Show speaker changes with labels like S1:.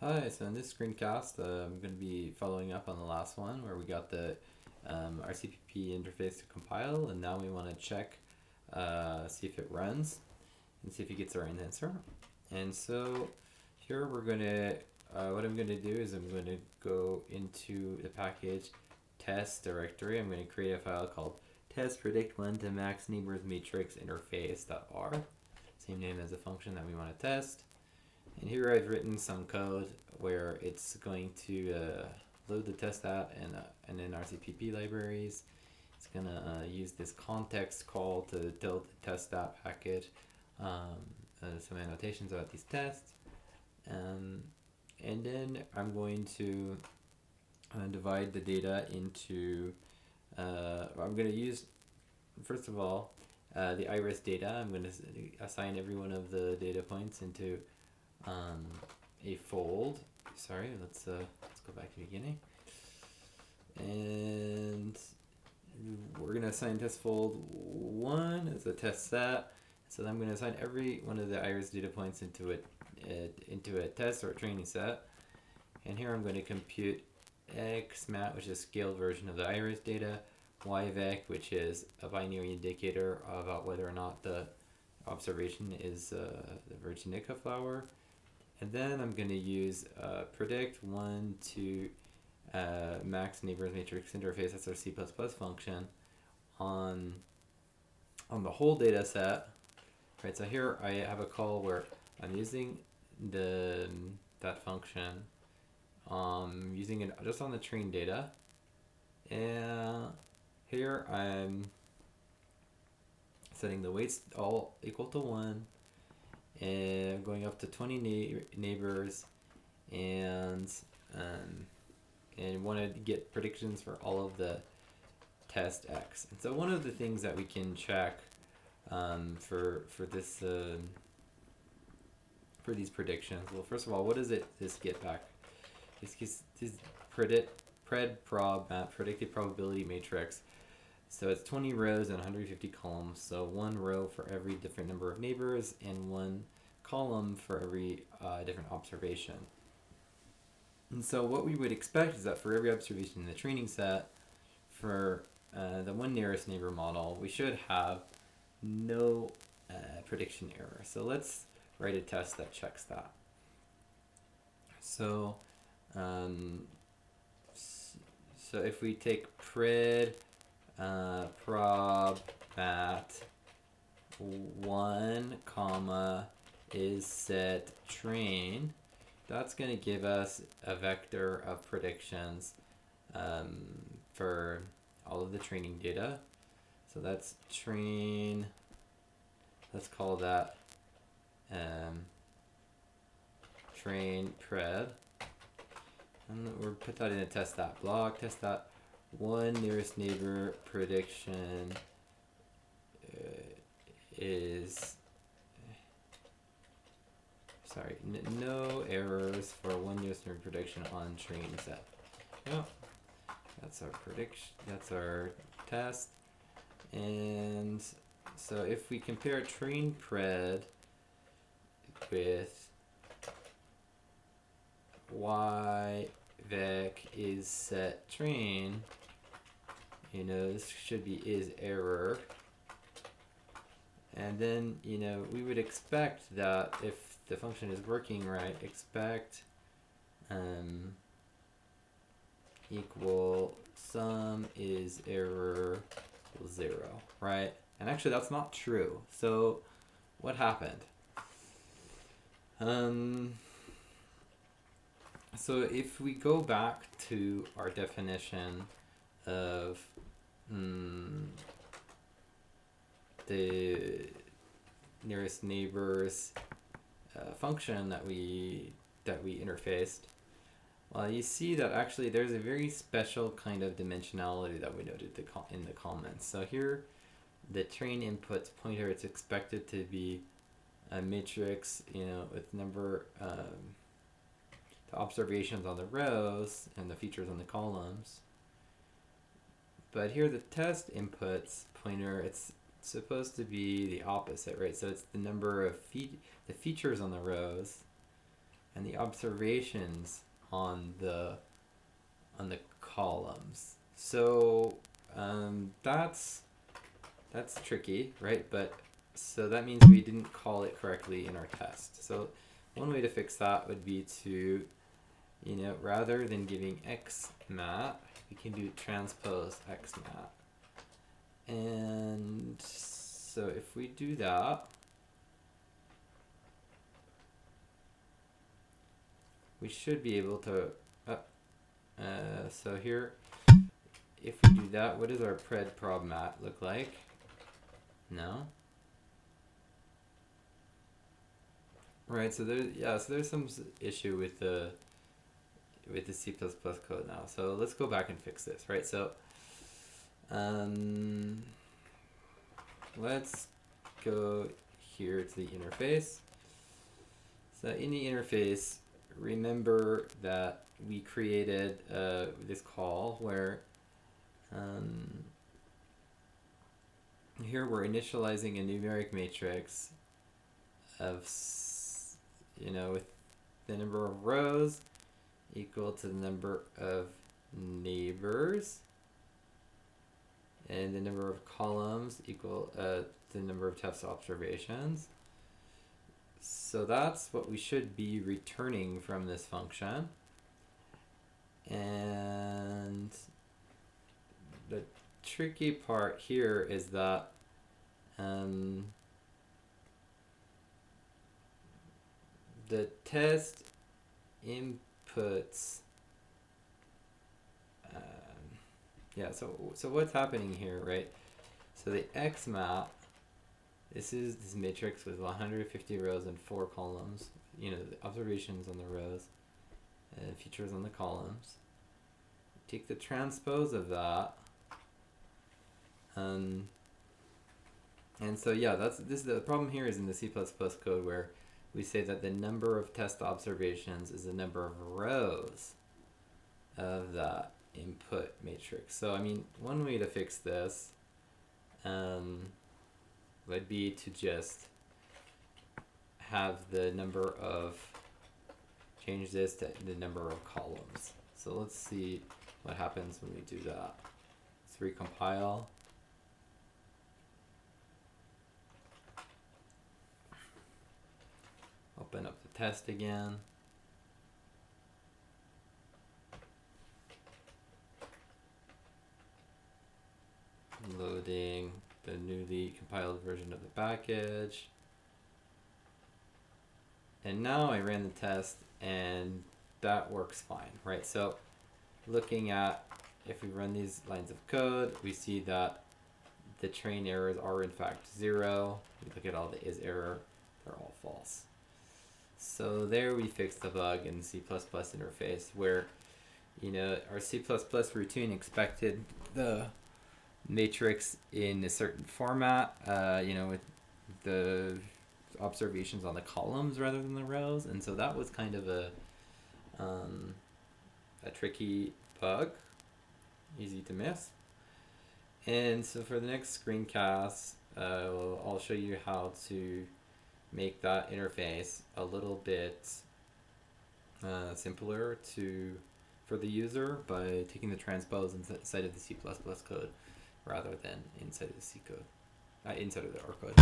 S1: Hi, so in this screencast, I'm going to be following up on the last one where we got the Rcpp interface to compile, and now we want to check, see if it runs, and see if it gets the right answer. And so here we're going to, what I'm going to do is I'm going to go into the package test directory. I'm going to create a file called test predict1 to max neighbors matrix interface.r, same name as the function that we want to test. And here I've written some code where it's going to load the test app and then Rcpp libraries. It's gonna use this context call to tell the test app package some annotations about these tests. And then I'm going to divide the data into, I'm going to use, first of all, the iris data. I'm going to assign every one of the data points into a fold. Sorry, let's go back to the beginning. And we're gonna assign test fold 1 as a test set. So I'm gonna assign every one of the iris data points into a test or a training set. And here I'm going to compute xmat, which is a scaled version of the iris data, yvec, which is a binary indicator about whether or not the observation is the Virginica flower. And then I'm going to use predict1 to max neighbors matrix interface. That's our C++ function on the whole data set. Right. So here I have a call where I'm using that function. Using it just on the train data. And here I'm setting the weights all equal to 1. And going up to 20 neighbors, and want to get predictions for all of the test X. And so one of the things that we can check for this for these predictions, well, first of all, what does this get back? This predicted probability matrix. So it's 20 rows and 150 columns. So one row for every different number of neighbors and one column for every different observation. And so what we would expect is that for every observation in the training set, for the one nearest neighbor model, we should have no prediction error. So let's write a test that checks that. So if we take prob at 1 comma is set train, that's going to give us a vector of predictions for all of the training data. So that's train, let's call that train pred. And we'll put that in a test that block, test that one nearest neighbor prediction is, sorry, no errors for one nearest neighbor prediction on train set. Oh, that's our prediction, that's our test. And so if we compare train pred with yvec is set train, this should be is error. And then, we would expect that if the function is working right, expect equal sum is error 0, right? And actually that's not true. So what happened? So if we go back to our definition of the nearest neighbors function that we interfaced, well, you see that actually there's a very special kind of dimensionality that we noted in the comments. So here, the train inputs pointer, it's expected to be a matrix, with number the observations on the rows and the features on the columns. But here the test inputs pointer, it's supposed to be the opposite, right? So it's the number of the features on the rows and the observations on the columns. So that's tricky, right? But so that means we didn't call it correctly in our test. So one way to fix that would be to, rather than giving x mat, we can do transpose x mat. And so if we do that, we should be able to, so here, if we do that, what does our pred prob mat look like? No? Right, so there's some issue with the C++ code now. So let's go back and fix this, right? So let's go here to the interface. So in the interface, remember that we created this call where here we're initializing a numeric matrix of, with the number of rows equal to the number of neighbors, and the number of columns equal the number of test observations. So that's what we should be returning from this function. And the tricky part here is that the test inputs, so what's happening here, right? So the x map, this is this matrix with 150 rows and 4 columns, the observations on the rows and features on the columns. Take the transpose of that, and so the problem here is in the C++ code where we say that the number of test observations is the number of rows of that input matrix. So one way to fix this would be to just have the number of, change this to the number of columns. So let's see what happens when we do that. Let's recompile. Open up the test again. Loading the newly compiled version of the package. And now I ran the test and that works fine, right? So looking at, if we run these lines of code, we see that the train errors are in fact 0. We look at all the is error, they're all false. So there we fixed the bug in the C++ interface where, our C++ routine expected the matrix in a certain format, with the observations on the columns rather than the rows, and so that was kind of a tricky bug, easy to miss. And so for the next screencast, I'll show you how to make that interface a little bit simpler for the user by taking the transpose inside of the C++ code rather than inside of the C code, inside of the R code.